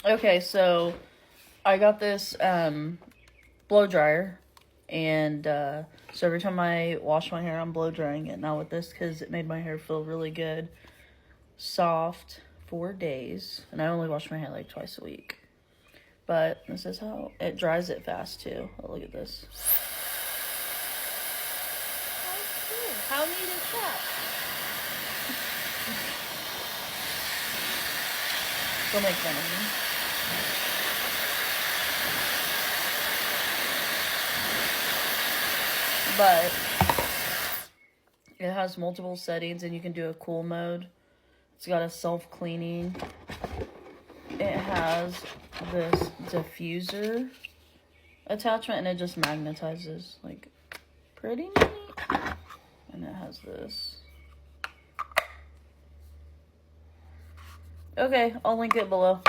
Okay, so I got this blow dryer, and so every time I wash my hair, I'm blow drying it now with this because it made my hair feel really good, soft, 4 days, and I only wash my hair like twice a week. But this is how it dries it fast too. Oh, look at this. How neat is that? Don't make fun of me. But it has multiple settings, and you can do a cool mode. It's got a self-cleaning. It has this diffuser attachment, and it just magnetizes, like, pretty neat. And it has this. Okay, I'll link it below.